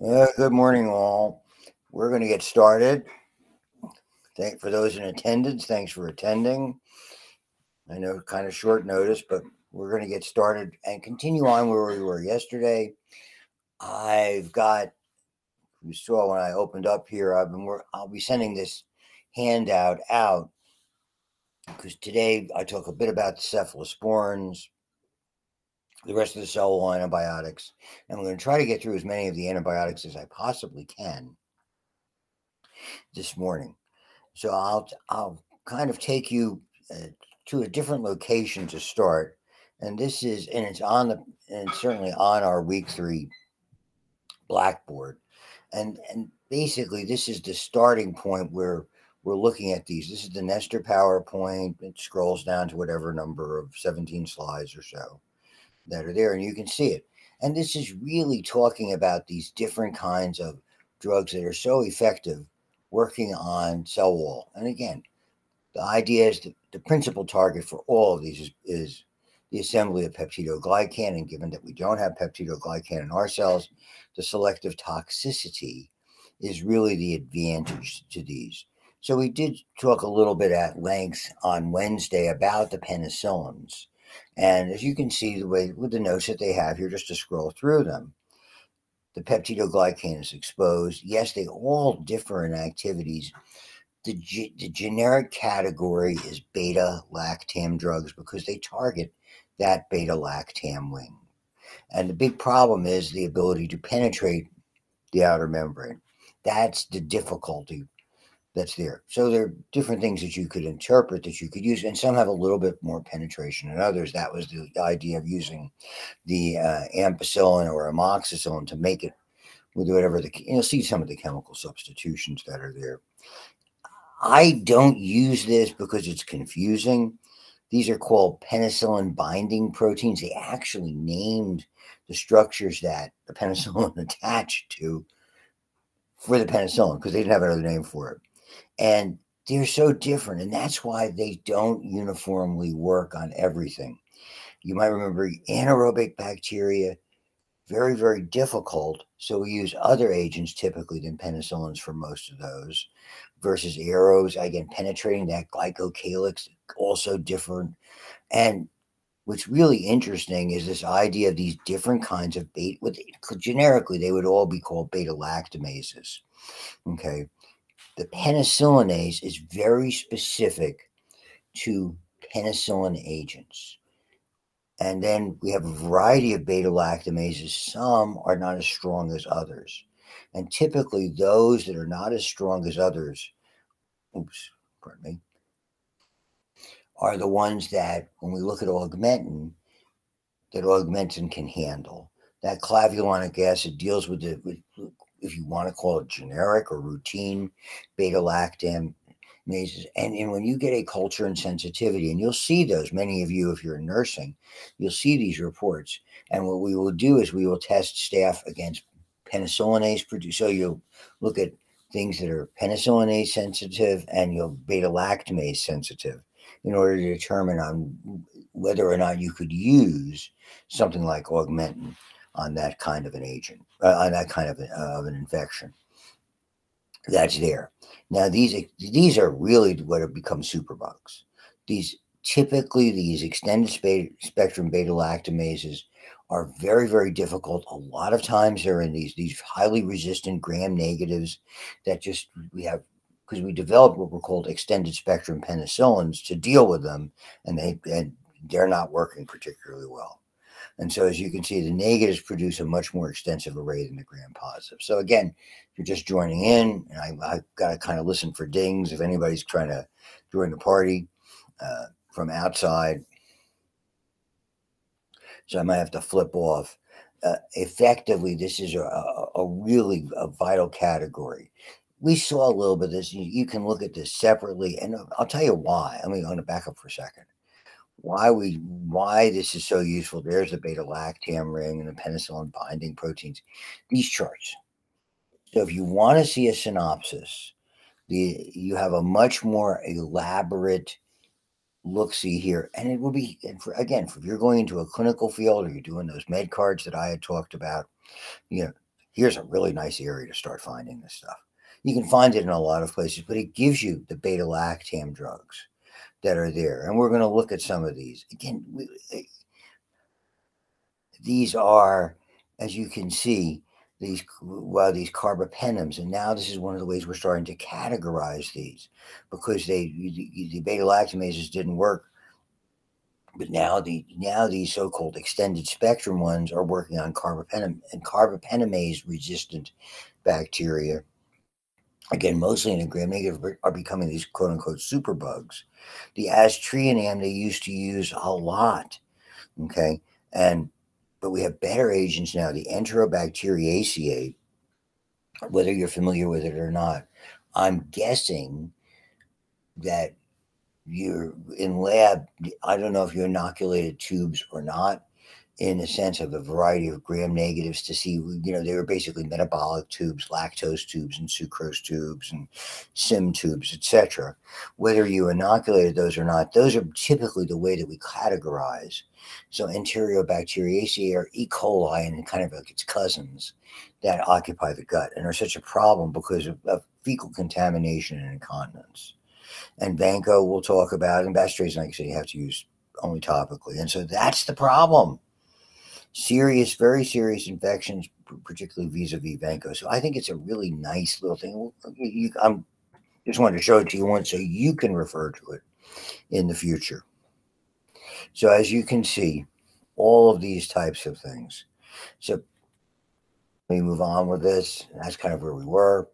Good morning, all. We're going to get started. For those in attendance, thanks for attending. I know kind of short notice, but we're going to get started and continue on where we were yesterday. You saw when I opened up here, I'll be sending this handout out because today I talk a bit about the cephalosporins, the rest of the cell wall antibiotics, and we're going to try to get through as many of the antibiotics as I possibly can this morning. So I'll kind of take you to a different location to start, and it's certainly on our week 3 blackboard, and basically this is the starting point where we're looking at these. This is the Nestor PowerPoint. It scrolls down to whatever number of 17 slides or so that are there, and you can see it. And this is really talking about these different kinds of drugs that are so effective working on cell wall. And again, the idea is the principal target for all of these is the assembly of peptidoglycan. And given that we don't have peptidoglycan in our cells, the selective toxicity is really the advantage to these. So we did talk a little bit at length on Wednesday about the penicillins. And as you can see, the way with the notes that they have here, just to scroll through them, the peptidoglycan is exposed. Yes, they all differ in activities. The generic category is beta-lactam drugs because they target that beta-lactam wing. And the big problem is the ability to penetrate the outer membrane. That's the difficulty that's there. So there are different things that you could interpret, that you could use, and some have a little bit more penetration than others. That was the idea of using the ampicillin or amoxicillin to make it with whatever you'll see some of the chemical substitutions that are there. I don't use this because it's confusing. These are called penicillin binding proteins. They actually named the structures that the penicillin attached to for the penicillin because they didn't have another name for it. And they're so different, and that's why they don't uniformly work on everything. You might remember anaerobic bacteria, very, very difficult. So we use other agents typically than penicillins for most of those, versus aeros, again, penetrating that glycocalyx, also different. And what's really interesting is this idea of these different kinds of generically, they would all be called beta lactamases. Okay. The penicillinase is very specific to penicillin agents. And then we have a variety of beta lactamases. Some are not as strong as others. And typically those that are not as strong as others, are the ones that when we look at augmentin, that augmentin can handle. That clavulanic acid deals with if you want to call it generic or routine beta lactam. And when you get a culture and sensitivity, and you'll see those, many of you, if you're in nursing, you'll see these reports. And what we will do is we will test staff against penicillinase produce. So you'll look at things that are penicillinase sensitive and you'll beta lactamase sensitive in order to determine on whether or not you could use something like augmentin on that kind of an agent, on that kind of an infection. That's there. Now these are really what have become superbugs. These extended spectrum beta lactamases are very, very difficult. A lot of times they're in these highly resistant gram negatives that we have because we developed what were called extended spectrum penicillins to deal with them, and they're not working particularly well. And so, as you can see, the negatives produce a much more extensive array than the gram positives. So again, if you're just joining in, and I've got to kind of listen for dings if anybody's trying to join the party from outside. So I might have to flip off. Effectively, this is a really vital category. We saw a little bit of this. You can look at this separately, and I'll tell you why. I'm going to back up for a second. Why this is so useful. There's the beta lactam ring and the penicillin binding proteins. These charts. So if you want to see a synopsis, you have a much more elaborate look-see here, and it will be if you're going into a clinical field or you're doing those med cards that I had talked about, Here's a really nice area to start finding this stuff. You can find it in a lot of places, but it gives you the beta-lactam drugs that are there. And we're going to look at some of these. Again, these are, as you can see, these carbapenems. And now this is one of the ways we're starting to categorize these, because the beta-lactamases didn't work. But now these so-called extended spectrum ones are working on carbapenem and carbapenemase resistant bacteria. Again, mostly in a gram-negative, are becoming these quote-unquote superbugs. The aztreonam they used to use a lot, okay? But we have better agents now, the Enterobacteriaceae, whether you're familiar with it or not. I'm guessing that you're in lab, I don't know if you inoculated tubes or not, in the sense of a variety of gram negatives to see, they were basically metabolic tubes, lactose tubes, and sucrose tubes, and SIM tubes, etc. Whether you inoculated those or not, those are typically the way that we categorize. So Enterobacteriaceae are E. coli and kind of like its cousins that occupy the gut and are such a problem because of fecal contamination and incontinence. And Vanco we'll talk about, and Bastration, like I said, you have to use only topically. And so that's the problem. Serious, very serious infections, particularly vis-a-vis Vanco. So I think it's a really nice little thing. I just wanted to show it to you once so you can refer to it in the future. So as you can see, all of these types of things. So let me move on with this. That's kind of where we were.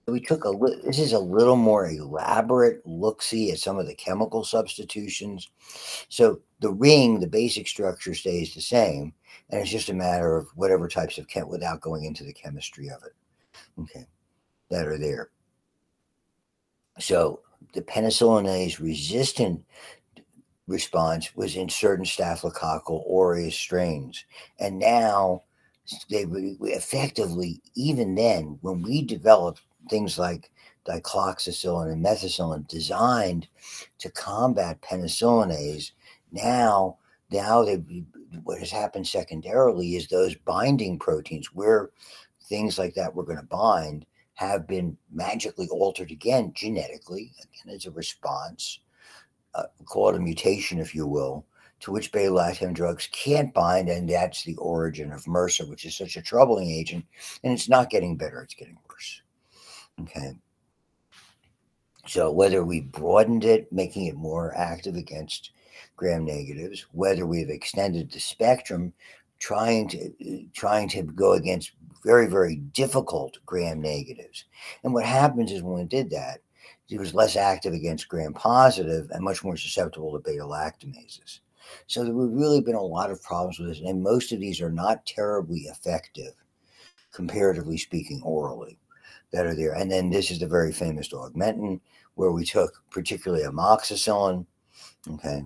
We took this is a little more elaborate look-see at some of the chemical substitutions. So the ring, the basic structure stays the same, and it's just a matter of whatever types of without going into the chemistry of it, okay, that are there. So the penicillinase resistant response was in certain Staphylococcal aureus strains, and now they effectively, even then, when we developed things like dicloxacillin and methicillin designed to combat penicillinase, now what has happened secondarily is those binding proteins where things like that we're going to bind have been magically altered again genetically, again as a response, call it a mutation if you will, to which beta-lactam drugs can't bind, and that's the origin of MRSA, which is such a troubling agent, and it's not getting better, it's getting worse. Okay. So whether we broadened it, making it more active against gram negatives, whether we've extended the spectrum, trying to go against very, very difficult gram negatives. And what happens is when we did that, it was less active against gram positive and much more susceptible to beta-lactamases. So there have really been a lot of problems with this, and most of these are not terribly effective, comparatively speaking, orally, that are there. And then this is the very famous augmentin, where we took particularly amoxicillin, okay,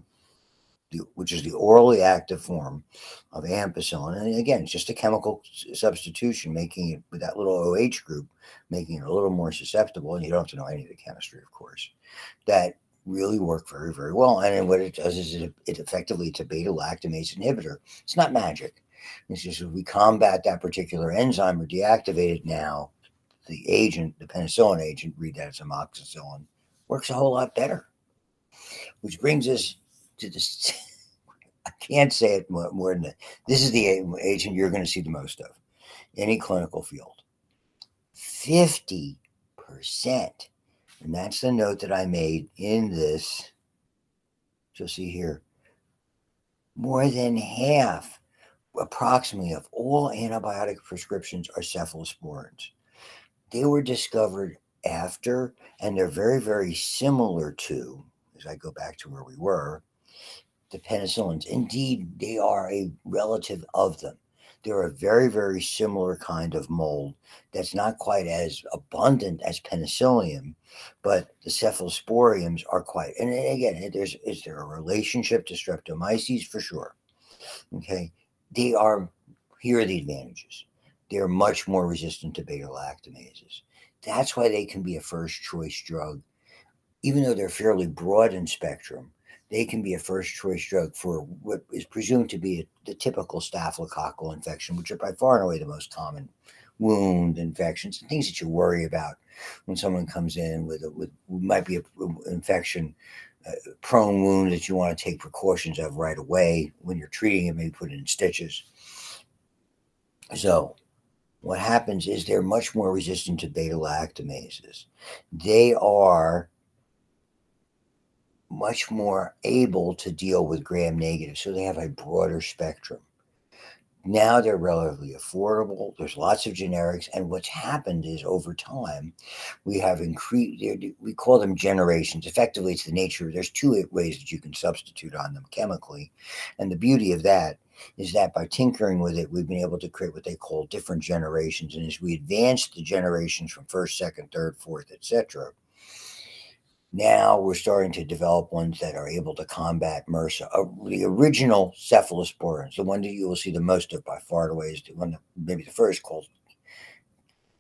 which is the orally active form of ampicillin. And again, it's just a chemical substitution, making it, with that little OH group, making it a little more susceptible. And you don't have to know any of the chemistry, of course. That really work very, very well. And what it does is it effectively, it's a beta-lactamase inhibitor. It's not magic. It's just we combat that particular enzyme or deactivate it now. The agent, the penicillin agent, read that as amoxicillin, works a whole lot better. Which brings us to this. I can't say it more than that. This is the agent you're going to see the most of in any clinical field. 50%. And that's the note that I made in this. You'll see here. More than half, approximately, of all antibiotic prescriptions are cephalosporins. They were discovered after, and they're very, very similar to, as I go back to where we were, the penicillins. Indeed, they are a relative of them. They're a very, very similar kind of mold that's not quite as abundant as penicillium, but the cephalosporiums are quite, and again, is there a relationship to streptomyces? For sure. Okay. Here are the advantages. They're much more resistant to beta-lactamases. That's why they can be a first choice drug. Even though they're fairly broad in spectrum, they can be a first choice drug for what is presumed to be the typical staphylococcal infection, which are by far and away the most common wound infections and things that you worry about when someone comes in with might be an infection prone wound that you want to take precautions of right away when you're treating it, maybe put it in stitches. So what happens is they're much more resistant to beta-lactamases. They are much more able to deal with gram-negative, so they have a broader spectrum. Now they're relatively affordable. There's lots of generics, and what's happened is over time we have increased. We call them generations. Effectively, it's the nature. There's two ways that you can substitute on them chemically, and the beauty of that is that by tinkering with it, we've been able to create what they call different generations. And as we advance the generations from first, second, third, fourth, etc., now we're starting to develop ones that are able to combat MRSA. The original cephalosporins, the one that you will see the most of by far and away, is the one, maybe the first, called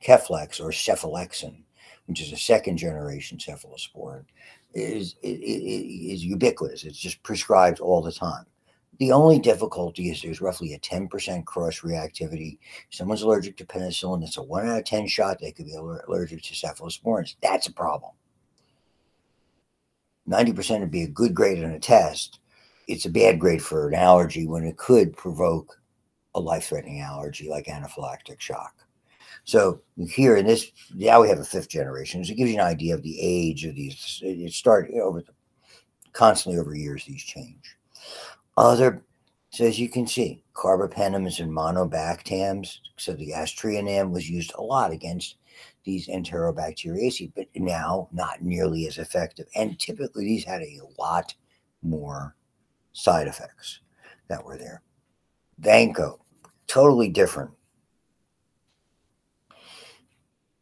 Keflex or cephalexin, which is a second generation cephalosporin, is ubiquitous. It's just prescribed all the time. The only difficulty is there's roughly a 10% cross reactivity. If someone's allergic to penicillin, it's a 1 out of 10 shot they could be allergic to cephalosporins. That's a problem. 90% would be a good grade on a test. It's a bad grade for an allergy when it could provoke a life-threatening allergy like anaphylactic shock. So here in this, now we have a 5th generation. So it gives you an idea of the age of these. It started constantly over years, these change. So as you can see, carbapenems and monobactams. So the aztreonam was used a lot against these Enterobacteriaceae, but now not nearly as effective. And typically these had a lot more side effects that were there. Vanco, totally different.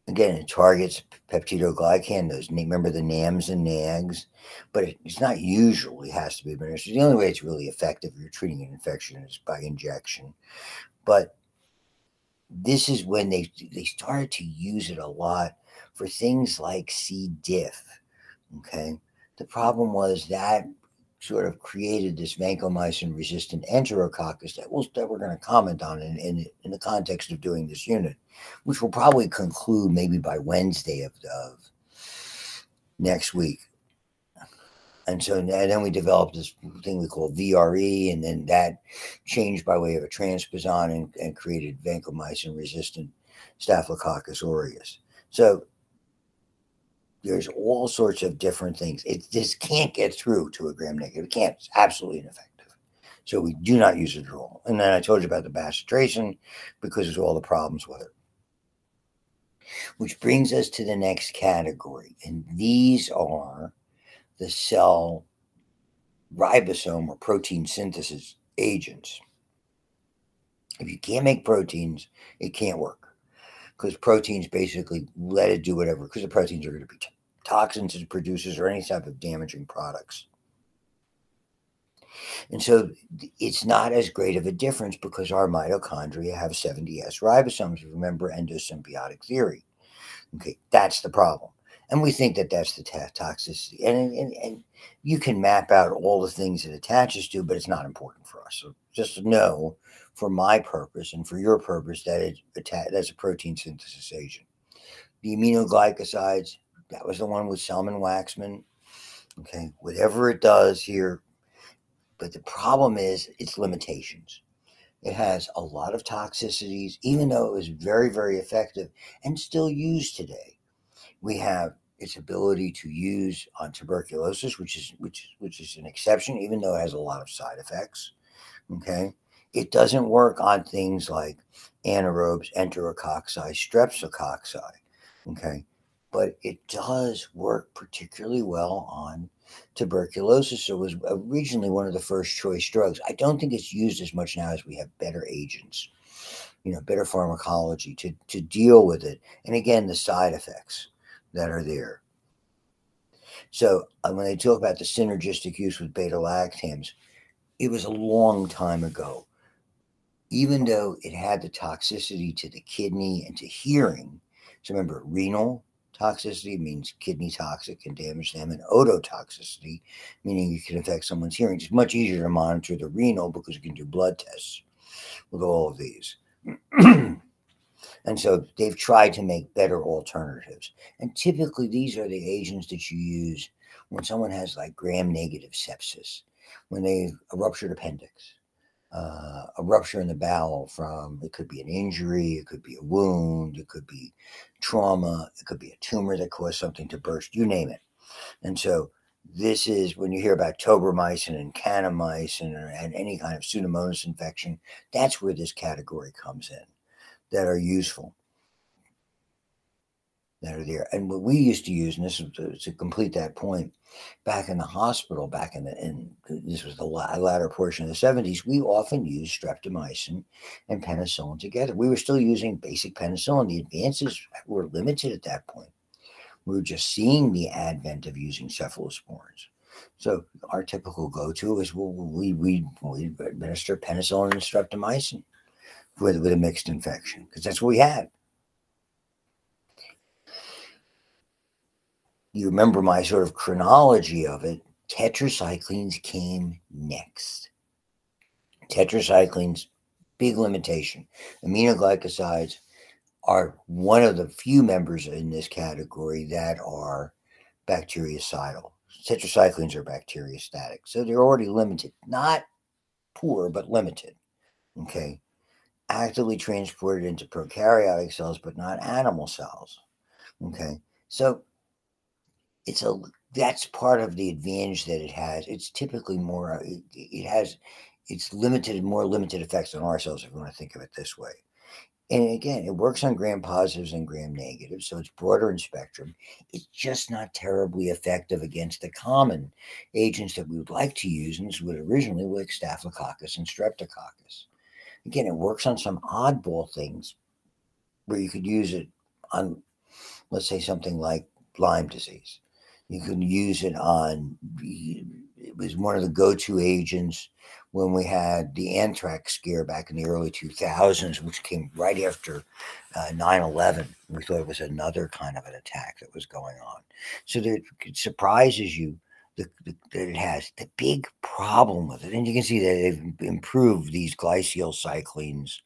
Again, it targets peptidoglycan, those, remember the NAMs and NAGs, but it's not usually has to be administered. The only way it's really effective if you're treating an infection is by injection. But this is when they started to use it a lot for things like C. diff. Okay, the problem was that sort of created this vancomycin-resistant enterococcus that we're going to comment on in the context of doing this unit, which will probably conclude maybe by Wednesday of next week. And so then we developed this thing we call VRE, and then that changed by way of a transposon and created vancomycin-resistant Staphylococcus aureus. So there's all sorts of different things. It just can't get through to a gram-negative. It can't. It's absolutely ineffective. So we do not use it at all. And then I told you about the bacitracin because of all the problems with it. Which brings us to the next category. And these are the cell ribosome or protein synthesis agents. If you can't make proteins, it can't work. Because proteins basically let it do whatever, because the proteins are going to be toxins it produces or any type of damaging products. And so it's not as great of a difference because our mitochondria have 70S ribosomes. Remember endosymbiotic theory. Okay, that's the problem. And we think that that's the toxicity. And you can map out all the things it attaches to, but it's not important for us. So just know, for my purpose and for your purpose, that that's a protein synthesis agent. The aminoglycosides, that was the one with Selman-Waxman. Okay, whatever it does here. But the problem is its limitations. It has a lot of toxicities, even though it was very, very effective and still used today. We have its ability to use on tuberculosis, which is an exception, even though it has a lot of side effects. Okay, it doesn't work on things like anaerobes, enterococci, streptococci. Okay, but it does work particularly well on tuberculosis. So it was originally one of the first choice drugs. I don't think it's used as much now as we have better agents, better pharmacology to deal with it. And again, the side effects that are there. So when they talk about the synergistic use with beta-lactams, it was a long time ago. Even though it had the toxicity to the kidney and to hearing, so remember, renal, toxicity means kidney toxic, can damage them, and ototoxicity, meaning you can affect someone's hearing. It's much easier to monitor the renal because you can do blood tests with all of these. And so they've tried to make better alternatives. And typically these are the agents that you use when someone has like gram-negative sepsis, when they've a ruptured appendix, a rupture in the bowel from, it could be an injury, it could be a wound, it could be trauma, it could be a tumor that caused something to burst, you name it. And so this is when you hear about tobramycin and kanamycin and any kind of pseudomonas infection, that's where this category comes in, that are useful, that are there. And what we used to use, and this is to complete that point, back in the hospital, back in this was the latter portion of the 70s, we often used streptomycin and penicillin together. We were still using basic penicillin. The advances were limited at that point. We were just seeing the advent of using cephalosporins. So our typical go-to is we administer penicillin and streptomycin with a mixed infection, because that's what we had. You remember my sort of chronology of it. Tetracyclines came next. Tetracyclines, big limitation. Aminoglycosides are one of the few members in this category that are bactericidal. Tetracyclines are bacteriostatic, so they're already limited. Not poor, but limited. Okay, actively transported into prokaryotic cells, but not animal cells. Okay, so that's part of the advantage that it has. It's typically more, it's more limited effects on our cells, if you want to think of it this way. And again, it works on gram positives and gram negatives, so it's broader in spectrum. It's just not terribly effective against the common agents that we would like to use, and this was originally like Staphylococcus and Streptococcus. Again, it works on some oddball things where you could use it on, let's say, something like Lyme disease. You can use it on, it was one of the go-to agents when we had the anthrax scare back in the early 2000s, which came right after 9/11. We thought it was another kind of an attack that was going on. So that it surprises you that it has the big problem with it. And you can see that they've improved these glycyl cyclines,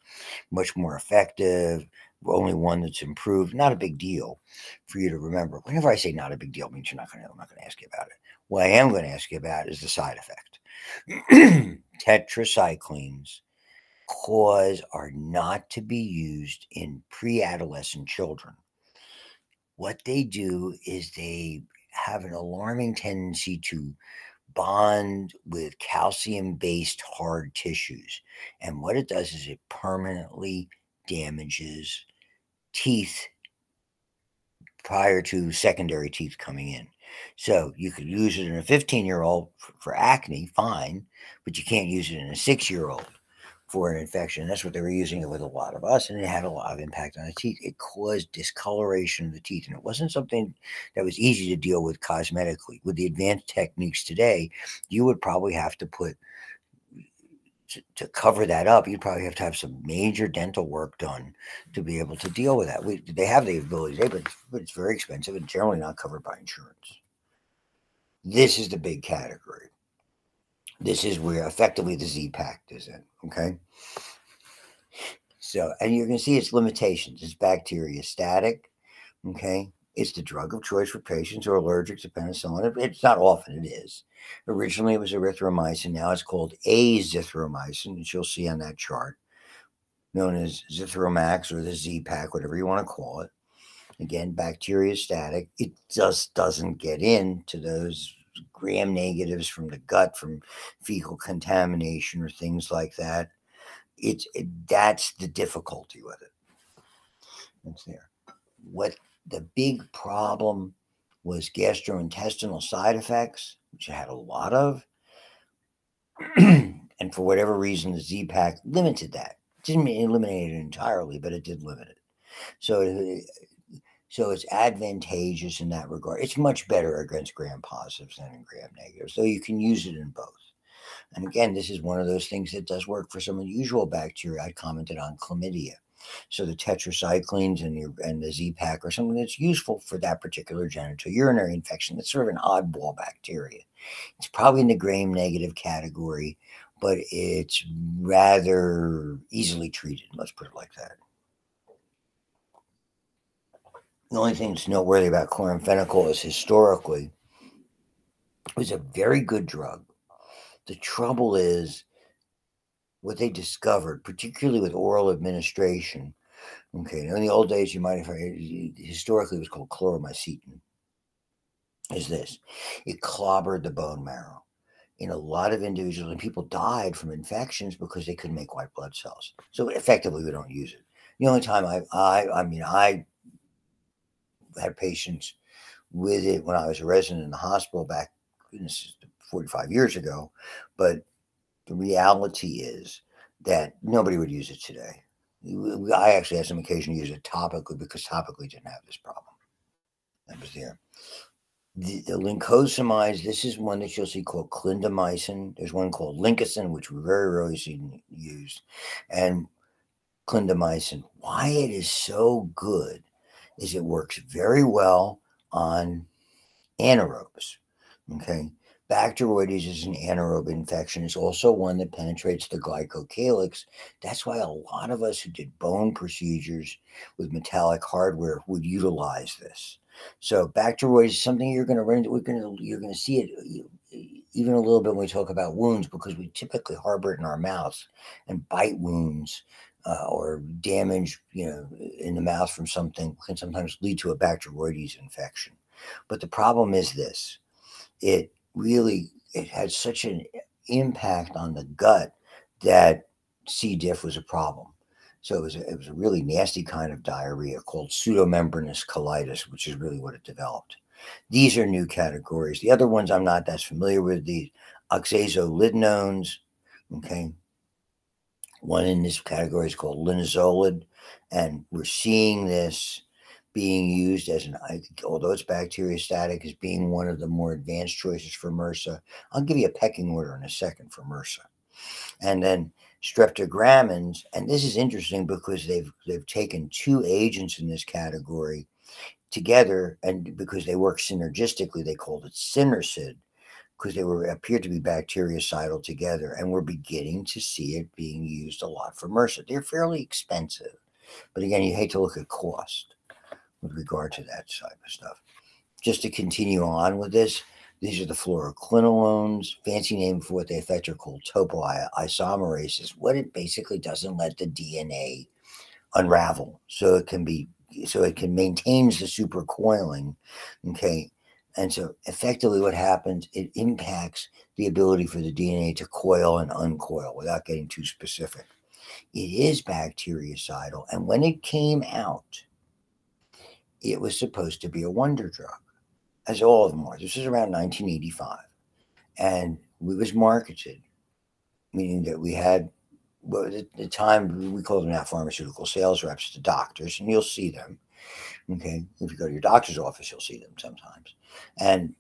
much more effective. Only one that's improved. Not a big deal for you to remember. Whenever I say not a big deal, it means I'm not going to ask you about it. What I am going to ask you about is the side effect. Tetracyclines are not to be used in pre-adolescent children. What they do is they have an alarming tendency to bond with calcium-based hard tissues. And what it does is it permanently damages teeth prior to secondary teeth coming in. So you could use it in a 15-year-old for acne, fine, but you can't use it in a 6-year-old for an infection. That's what they were using it with a lot of us, and it had a lot of impact on the teeth. It caused discoloration of the teeth, and it wasn't something that was easy to deal with cosmetically. With the advanced techniques today, you would probably have to put, to cover that up, you'd probably have to have some major dental work done to be able to deal with that. They have the ability today, but it's very expensive and generally not covered by insurance. This is the big category. This is where effectively the Z-Pact is in, okay? So, and you're going to see its limitations. It's bacteriostatic, okay? It's the drug of choice for patients who are allergic to penicillin. It's not often, it is. Originally, it was erythromycin. Now it's called azithromycin, which you'll see on that chart, known as Zithromax or the Z-Pack, whatever you want to call it. Again, bacteriostatic. It just doesn't get into those gram negatives from the gut, from fecal contamination or things like that. That's the difficulty with it. It's there. What the big problem was gastrointestinal side effects, which I had a lot of. And for whatever reason, the Z-Pack limited that. It didn't eliminate it entirely, but it did limit it. So it's advantageous in that regard. It's much better against gram positives than in gram negatives, so you can use it in both. And again, this is one of those things that does work for some unusual bacteria. I commented on chlamydia. So the tetracyclines and the Z-Pak are something that's useful for that particular genitourinary infection. That's sort of an oddball bacteria. It's probably in the gram-negative category, but it's rather easily treated. Let's put it like that. The only thing that's noteworthy about chloramphenicol is historically it was a very good drug. The trouble is what they discovered, particularly with oral administration. Okay, now in the old days, you might have heard, historically it was called chloromycetin, is this. It clobbered the bone marrow. In a lot of individuals, and people died from infections because they couldn't make white blood cells. So effectively, we don't use it. The only time I had patients with it when I was a resident in the hospital back, this is 45 years ago, but the reality is that nobody would use it today. I actually had some occasion to use it topically because topically didn't have this problem. That was there. The lincosamides, this is one that you'll see called clindamycin. There's one called lincocin, which we very rarely see used. And clindamycin, why it is so good is it works very well on anaerobes. Okay. Bacteroides is an anaerobe infection. It's also one that penetrates the glycocalyx. That's why a lot of us who did bone procedures with metallic hardware would utilize this. So bacteroides is something you're going to run into. You're going to see it even a little bit when we talk about wounds, because we typically harbor it in our mouths, and bite wounds or damage, in the mouth from something can sometimes lead to a bacteroides infection. But the problem is this. It had such an impact on the gut that C. diff was a problem. So it was a really nasty kind of diarrhea called pseudomembranous colitis, which is really what it developed. These are new categories. The other ones I'm not that familiar with, the oxazolidinones, okay? One in this category is called linezolid, and we're seeing this being used as although it's bacteriostatic, as being one of the more advanced choices for MRSA. I'll give you a pecking order in a second for MRSA. And then streptogramins, and this is interesting because they've taken two agents in this category together, and because they work synergistically, they called it Synercid, because they appeared to be bactericidal together, and we're beginning to see it being used a lot for MRSA. They're fairly expensive, but again, you hate to look at cost with regard to that type of stuff. Just to continue on with this, these are the fluoroquinolones. Fancy name for what they affect are called topoisomerases. What it basically doesn't let the DNA unravel, so it maintains the supercoiling. Okay, and so effectively, what happens? It impacts the ability for the DNA to coil and uncoil without getting too specific. It is bactericidal, and when it came out, it was supposed to be a wonder drug, as all of them were. This was around 1985. And it was marketed, meaning that we had, well, at the time, we call them now pharmaceutical sales reps, the doctors, and you'll see them. Okay. If you go to your doctor's office, you'll see them sometimes. And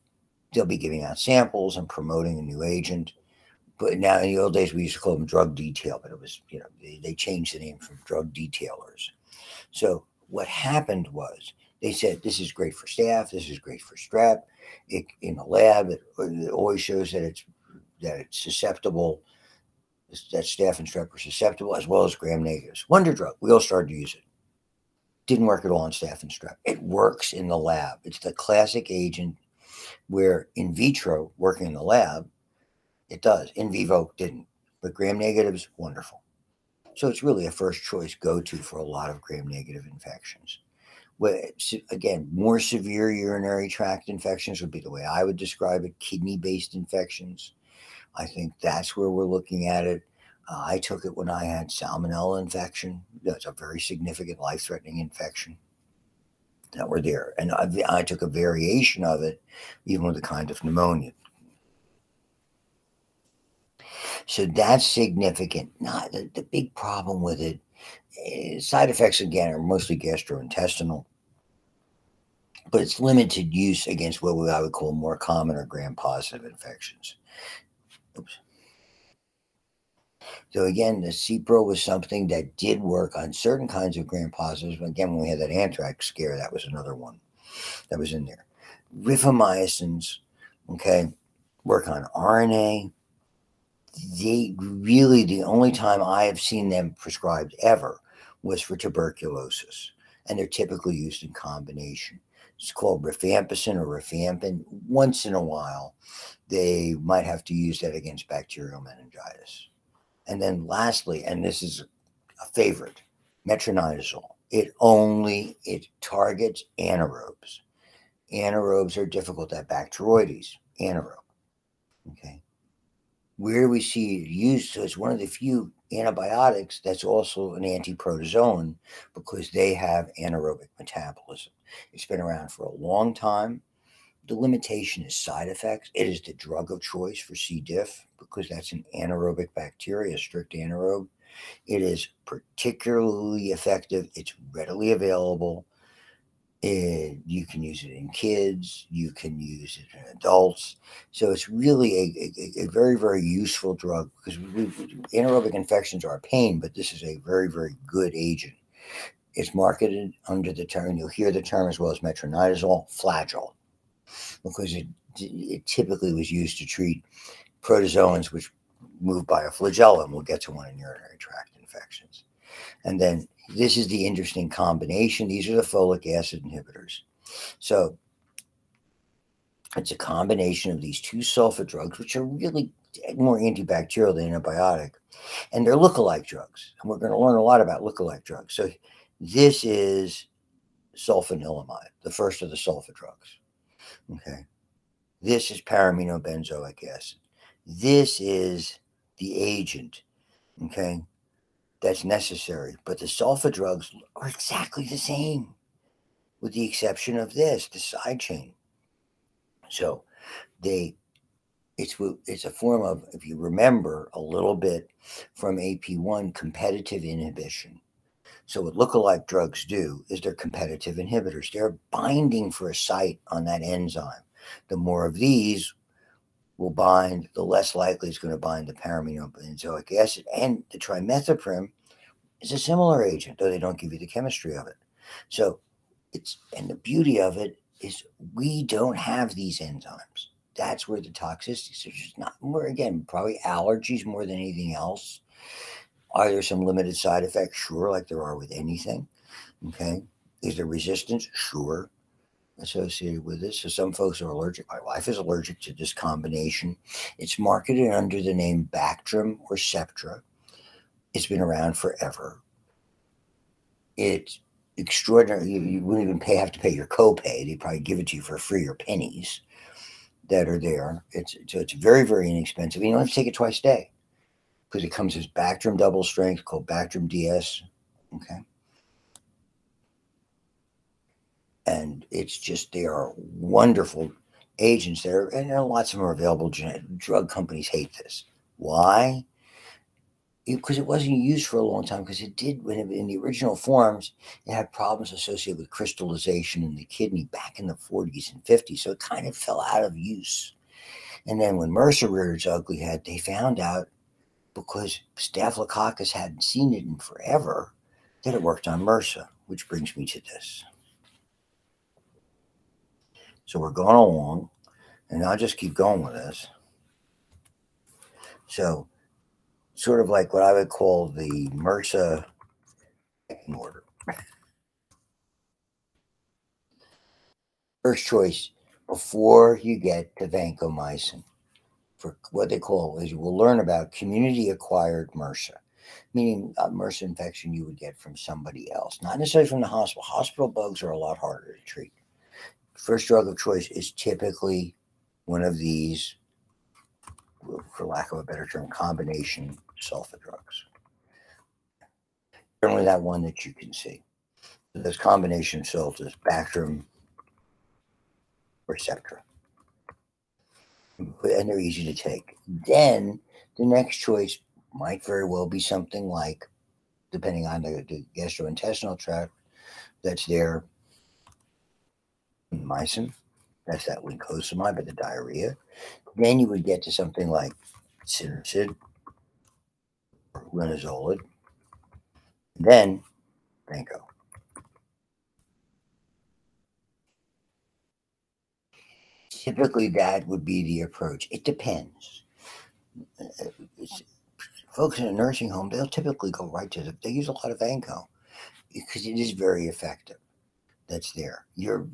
they'll be giving out samples and promoting a new agent. But now, in the old days, we used to call them drug detail, but it was, they changed the name from drug detailers. So what happened was, they said, this is great for staph, this is great for strep. In the lab, it always shows that it's susceptible, that staph and strep are susceptible, as well as gram negatives. Wonder drug. We all started to use it. Didn't work at all on staph and strep. It works in the lab. It's the classic agent where in vitro, working in the lab, it does. In vivo, didn't. But gram negatives, wonderful. So it's really a first choice go-to for a lot of gram negative infections. Again, more severe urinary tract infections would be the way I would describe it. Kidney-based infections. I think that's where we're looking at it. I took it when I had salmonella infection. That's a very significant life-threatening infection that were there. And I took a variation of it, even with a kind of pneumonia. So that's significant. Not the big problem with it. Side effects, again, are mostly gastrointestinal, but it's limited use against what I would call more common or gram-positive infections. Oops. So again, the Cipro was something that did work on certain kinds of gram-positives. Again, when we had that anthrax scare, that was another one that was in there. Rifamycins, okay, work on RNA. They really, the only time I have seen them prescribed ever was for tuberculosis, and they're typically used in combination. It's called rifampicin or rifampin. Once in a while, they might have to use that against bacterial meningitis. And then lastly, and this is a favorite, metronidazole. It targets anaerobes. Anaerobes are difficult at bacteroides, anaerobe. Okay. Where we see it used, so it's one of the few antibiotics that's also an antiprotozoan because they have anaerobic metabolism. It's been around for a long time. The limitation is side effects. It is the drug of choice for C. diff because that's an anaerobic bacteria, a strict anaerobe. It is particularly effective. It's readily available. You can use it in kids. You can use it in adults. So it's really a very, very useful drug because anaerobic infections are a pain, but this is a very, very good agent. It's marketed under the term, you'll hear the term as well as metronidazole, flagyl, because it typically was used to treat protozoans which move by a flagellum. We'll get to one in urinary tract infections. And then this is the interesting combination. These are the folic acid inhibitors. So it's a combination of these two sulfa drugs, which are really more antibacterial than antibiotic. And they're lookalike drugs. And we're going to learn a lot about lookalike drugs. So this is sulfanilamide, the first of the sulfa drugs. Okay. This is paraminobenzoic acid. This is the agent, okay, that's necessary. But the sulfa drugs are exactly the same, with the exception of this, the side chain. So it's a form of, if you remember a little bit from AP1, competitive inhibition. So what lookalike drugs do is they're competitive inhibitors. They're binding for a site on that enzyme. The more of these will bind, the less likely it's going to bind the paraminobenzoic acid. And the trimethoprim is a similar agent, though they don't give you the chemistry of it. So and the beauty of it is we don't have these enzymes. That's where the toxicity is. Just not more, again, probably allergies more than anything else. Are there some limited side effects? Sure, like there are with anything. Okay. Is there resistance? Sure, associated with this. So some folks are allergic. My wife is allergic to this combination. It's marketed under the name Bactrim or Septra. It's been around forever. It's extraordinary. You wouldn't even have to pay your copay. They probably give it to you for free or pennies that are there. It's very, very inexpensive. You don't have to take it twice a day because it comes as Bactrim double strength called Bactrim DS. Okay. And it's just, they are wonderful agents there. And lots of them are available. Drug companies hate this. Why? Because it wasn't used for a long time, because it did, in the original forms, it had problems associated with crystallization in the kidney back in the 40s and 50s. So it kind of fell out of use. And then when MRSA reared its ugly head, they found out, because Staphylococcus hadn't seen it in forever, that it worked on MRSA, which brings me to this. So we're going along, and I'll just keep going with this. So sort of like what I would call the MRSA order. First choice before you get to vancomycin, for what they call, as you will learn about, community-acquired MRSA, meaning a MRSA infection you would get from somebody else, not necessarily from the hospital. Hospital bugs are a lot harder to treat. First drug of choice is typically one of these, for lack of a better term, combination sulfa drugs. Certainly that one that you can see. This combination sulfas, Bactrim or Septra. And they're easy to take. Then the next choice might very well be something like, depending on the gastrointestinal tract that's there, mycin, that's that lincosamide, but the diarrhea. Then you would get to something like Cinacid, linezolid, then vanco. Typically, that would be the approach. It depends. Folks in a nursing home, they'll typically go right to they use a lot of vanco because it is very effective. That's there. You're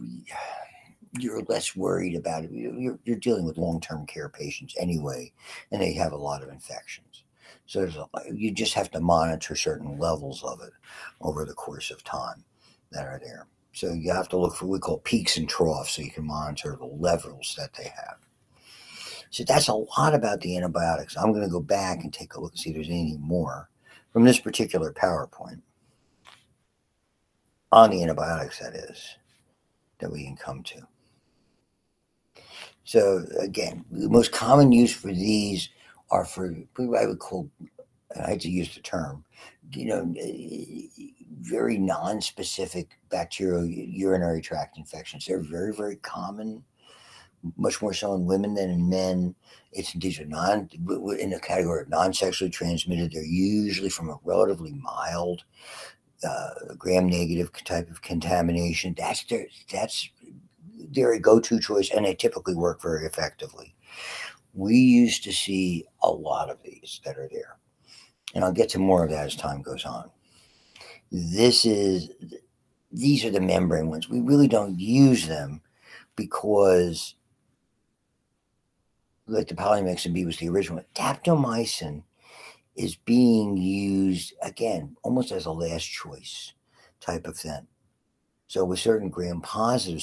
less worried about it. You're dealing with long-term care patients anyway, and they have a lot of infections. So you just have to monitor certain levels of it over the course of time that are there. So you have to look for what we call peaks and troughs so you can monitor the levels that they have. So that's a lot about the antibiotics. I'm going to go back and take a look and see if there's anything more from this particular PowerPoint on the antibiotics, that is, that we can come to. So again, the most common use for these are for what I would call, I hate to use the term, very non-specific bacterial urinary tract infections. They're very, very common, much more so in women than in men. These are in the category of non-sexually transmitted. They're usually from a relatively mild gram-negative type of contamination. That's their go-to choice, and they typically work very effectively. We used to see a lot of these that are there, and I'll get to more of that as time goes on. These are the membrane ones. We really don't use them because, like the polymyxin B was the original one. Daptomycin is being used, again, almost as a last choice type of thing. So with certain gram-positive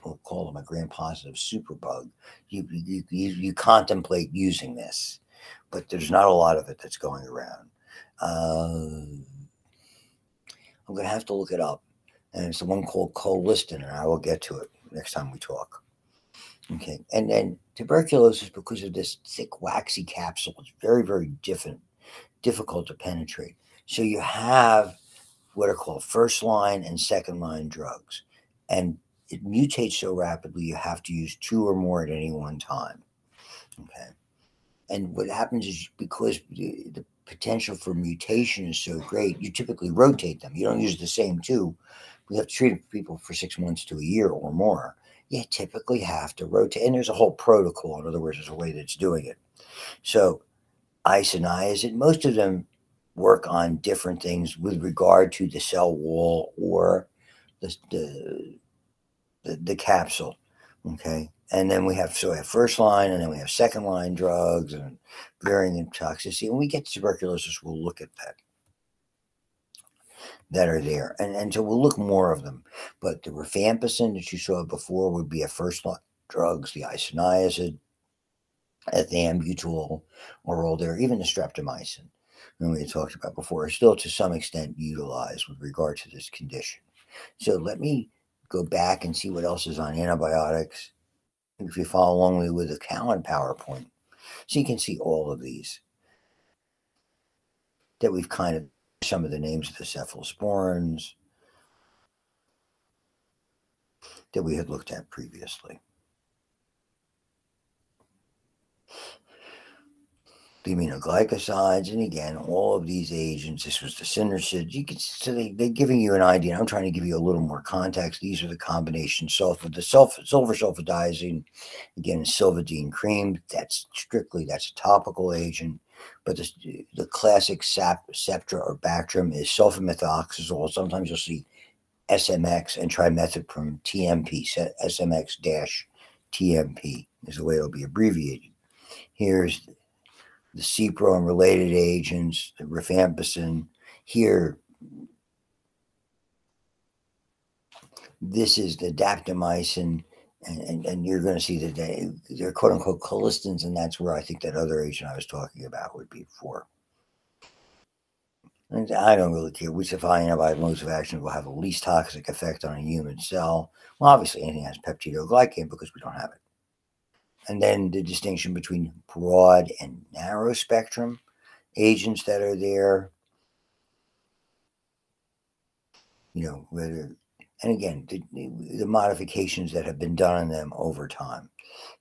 we'll call them a gram-positive superbug, you contemplate using this, but there's not a lot of it that's going around. I'm going to have to look it up, and it's the one called colistin, and I will get to it next time we talk. Okay, and then tuberculosis, because of this thick, waxy capsule, it's very, very difficult to penetrate. So you have what are called first-line and second-line drugs, and it mutates so rapidly you have to use 2 or more at any one time. Okay, and what happens is because the potential for mutation is so great, you typically rotate them. You don't use the same 2. We have to treat people for 6 months to a year or more. You typically have to rotate, and there's a whole protocol. In other words, there's a way that's doing it. So isoniazid, most of them work on different things with regard to the cell wall or the capsule. Okay, and then we have first line, and then we have second line drugs and varying in toxicity. When we get to tuberculosis, we'll look at that are there, and so we'll look more of them. But the rifampicin that you saw before would be a first line drugs. The isoniazid, ethambutol, are all there. Even the streptomycin, that we had talked about before, are still to some extent utilized with regard to this condition. So let me go back and see what else is on antibiotics. If you follow along with the Callan PowerPoint, so you can see all of these that we've kind of, some of the names of the cephalosporins that we had looked at previously. The aminoglycosides, and again, all of these agents. This was the Syndersid. You can, so they're giving you an idea. I'm trying to give you a little more context. These are the combination sulfur. The silver sulfadiazine, again, silvadine cream. That's a topical agent. But the classic Septra or Bactrim is sulfamethoxazole. Sometimes you'll see SMX and trimethoprim TMP. SMX-TMP is the way it'll be abbreviated. Here's the Cipro and related agents, the rifampicin. Here, this is the daptomycin, and you're going to see that they're quote-unquote colistins, and that's where I think that other agent I was talking about would be for. And I don't really care which antibiotic modes of action will have the least toxic effect on a human cell. Well, obviously anything has peptidoglycan because we don't have it. And then the distinction between broad and narrow spectrum agents that are there, whether And again, the modifications that have been done on them over time.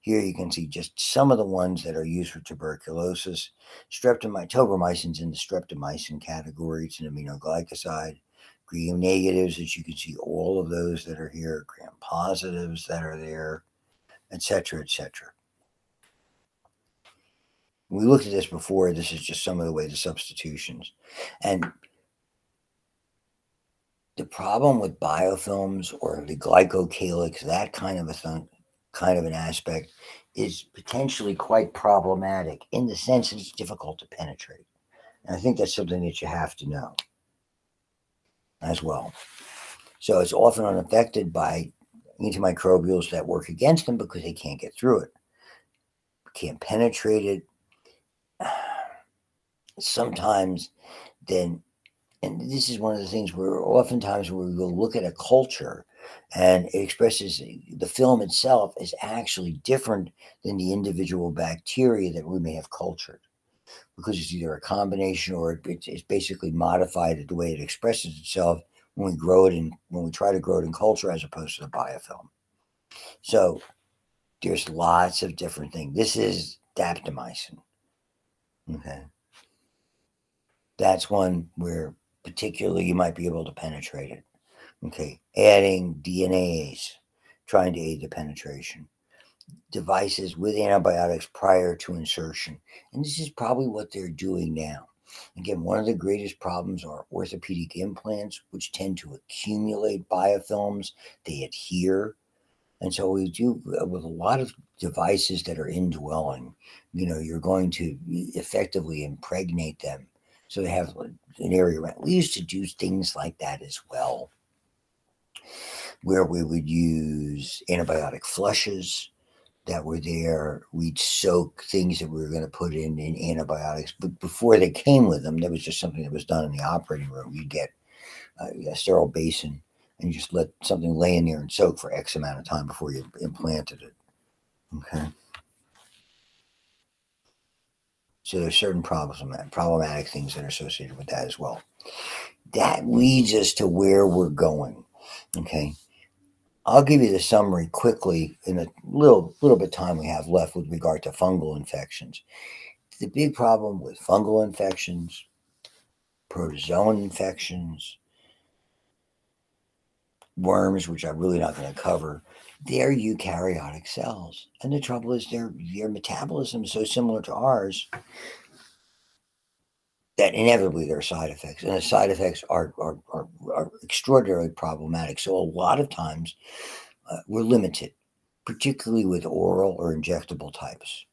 Here you can see just some of the ones that are used for tuberculosis. Tobramycin's in the streptomycin category. It's an aminoglycoside. Gram negatives, as you can see, all of those that are here. Gram positives that are there, etc., etc. We looked at this before. This is just some of the way the substitutions. And the problem with biofilms or the glycocalyx, that kind of a thing, kind of an aspect, is potentially quite problematic in the sense that it's difficult to penetrate. And I think that's something that you have to know as well. So it's often unaffected by antimicrobials that work against them because they can't get through it, can't penetrate it. Sometimes then, and this is one of the things where oftentimes we will look at a culture and it expresses the film itself is actually different than the individual bacteria that we may have cultured, because it's either a combination or it's basically modified the way it expresses itself when we try to grow it in culture as opposed to the biofilm. So there's lots of different things. This is daptomycin. Okay. That's one where particularly you might be able to penetrate it. Okay. Adding DNAs, trying to aid the penetration. Devices with antibiotics prior to insertion. And this is probably what they're doing now. Again, one of the greatest problems are orthopedic implants, which tend to accumulate biofilms. They adhere. And so we do with a lot of devices that are indwelling, you're going to effectively impregnate them. So they have an area around. We used to do things like that as well, where we would use antibiotic flushes that were there. We'd soak things that we were going to put in antibiotics. But before they came with them, that was just something that was done in the operating room. You'd get a sterile basin and you just let something lay in there and soak for X amount of time before you implanted it. Okay. So there's certain problematic things that are associated with that as well. That leads us to where we're going. Okay. I'll give you the summary quickly in a little bit of time we have left with regard to fungal infections. The big problem with fungal infections, protozoan infections, worms, which I'm really not going to cover, they're eukaryotic cells. And the trouble is their metabolism is so similar to ours that inevitably there are side effects. And the side effects are extraordinarily problematic. So a lot of times we're limited, particularly with oral or injectable types.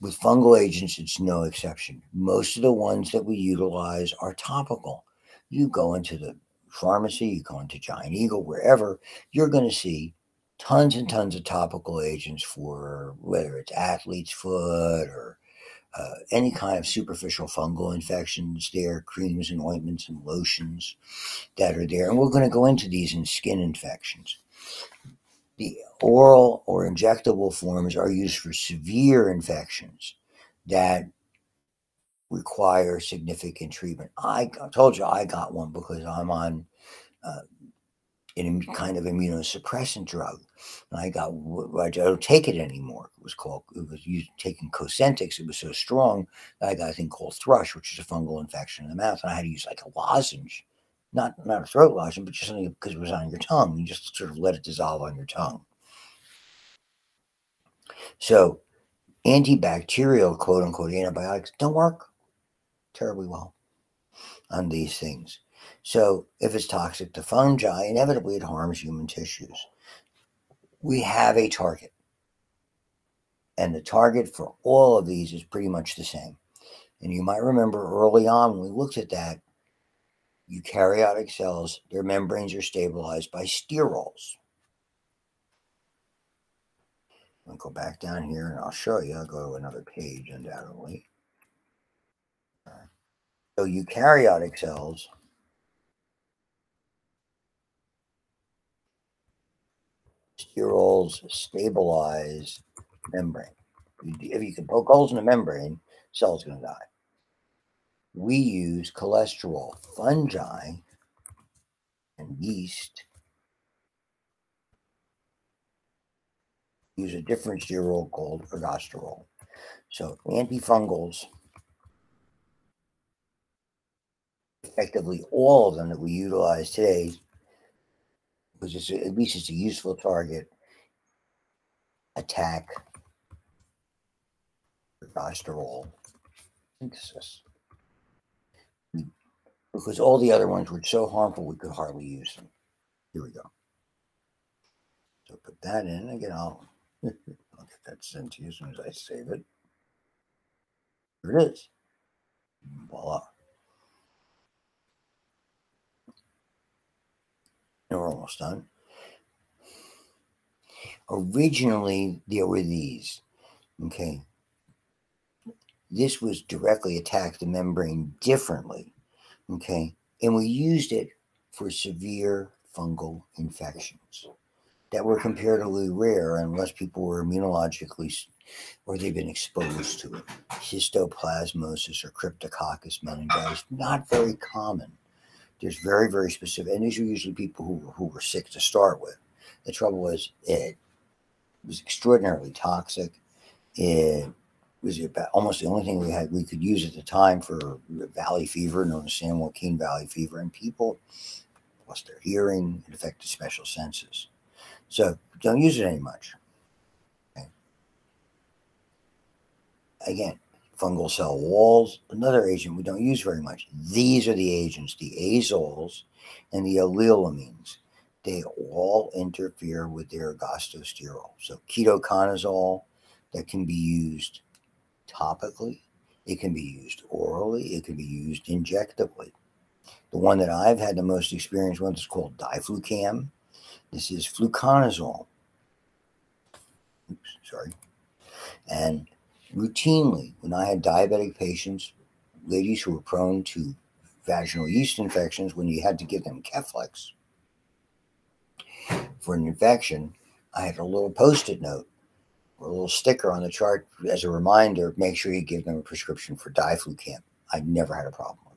With fungal agents, it's no exception. Most of the ones that we utilize are topical. You go into the pharmacy, you go into Giant Eagle, wherever, you're going to see tons and tons of topical agents for whether it's athlete's foot or any kind of superficial fungal infections there, creams and ointments and lotions that are there. And we're going to go into these in skin infections. The oral or injectable forms are used for severe infections that require significant treatment. I told you I got one because I'm on a kind of immunosuppressant drug. And I don't take it anymore. It was used taking Cosentyx. It was so strong that I got a thing called thrush, which is a fungal infection in the mouth. And I had to use like a lozenge, not a throat lozenge, but just something because it was on your tongue. You just sort of let it dissolve on your tongue. So antibacterial, quote unquote, antibiotics don't work terribly well on these things. So if it's toxic to fungi, inevitably it harms human tissues. We have a target. And the target for all of these is pretty much the same. And you might remember early on when we looked at that, eukaryotic cells, their membranes are stabilized by sterols. I'll go back down here and I'll show you. I'll go to another page undoubtedly. So eukaryotic cells sterols stabilize membrane. If you can poke holes in the membrane, cell's going to die. We use cholesterol, fungi, and yeast use a different sterol called ergosterol. So antifungals, effectively all of them that we utilize today, because at least it's a useful target, attack ergosterol synthesis. Because all the other ones were so harmful we could hardly use them. Here we go. So put that in again. I'll get that sent to you as soon as I save it. Here it is. Voila. And we're almost done. Originally, there were these. Okay. This was directly attacked the membrane differently. Okay. And we used it for severe fungal infections that were comparatively rare unless people were immunologically or they've been exposed to it. Histoplasmosis or Cryptococcus meningitis, not very common. There's very, very specific, and these are usually people who were sick to start with. The trouble was it was extraordinarily toxic. It was about almost the only thing we could use at the time for valley fever, known as San Joaquin Valley fever, and people lost their hearing. It affected special senses. So don't use it any much. Okay. Again, fungal cell walls, another agent we don't use very much. These are the agents, the azoles and the allylamines. They all interfere with the ergosterol. So ketoconazole, that can be used topically, it can be used orally, it can be used injectably. The one that I've had the most experience with is called diflucam. This is fluconazole. Oops, sorry. And routinely, when I had diabetic patients, ladies who were prone to vaginal yeast infections, when you had to give them Keflex for an infection, I had a little Post-it note or a little sticker on the chart as a reminder, make sure you give them a prescription for diflucam. I never had a problem with it.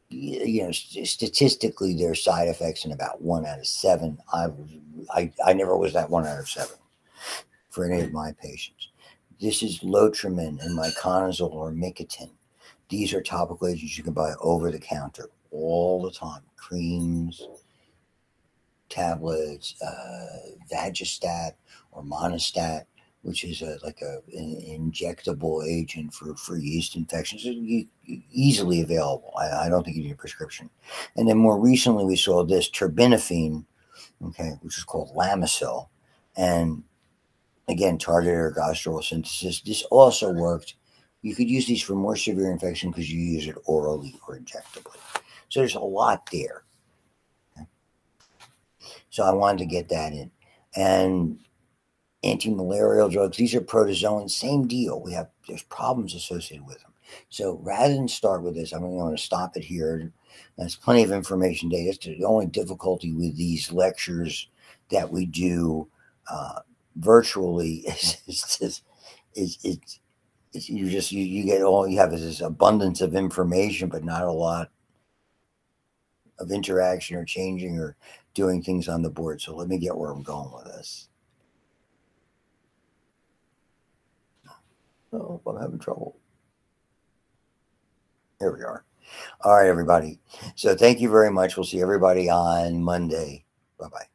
You know, statistically, there are side effects in about 1 out of 7. I never was that 1 out of 7 for any of my patients. This is Lotrimin and Miconazole or Micotin. These are topical agents you can buy over the counter all the time. Creams, tablets, Vagistat or Monostat, which is like an injectable agent for yeast infections. Easily available. I don't think you need a prescription. And then more recently we saw this terbinafine, okay, which is called Lamisil. And again, targeted ergosterol synthesis. This also worked. You could use these for more severe infection because you use it orally or injectably. So there's a lot there. Okay. So I wanted to get that in. And anti-malarial drugs, these are protozoans, same deal. There's problems associated with them. So rather than start with this, I'm going to stop it here. There's plenty of information today. That's the only difficulty with these lectures that we do virtually you get all you have is this abundance of information, but not a lot of interaction or changing or doing things on the board. So let me get where I'm going with this. Oh, I'm having trouble. Here we are. All right, everybody. So thank you very much. We'll see everybody on Monday. Bye-bye.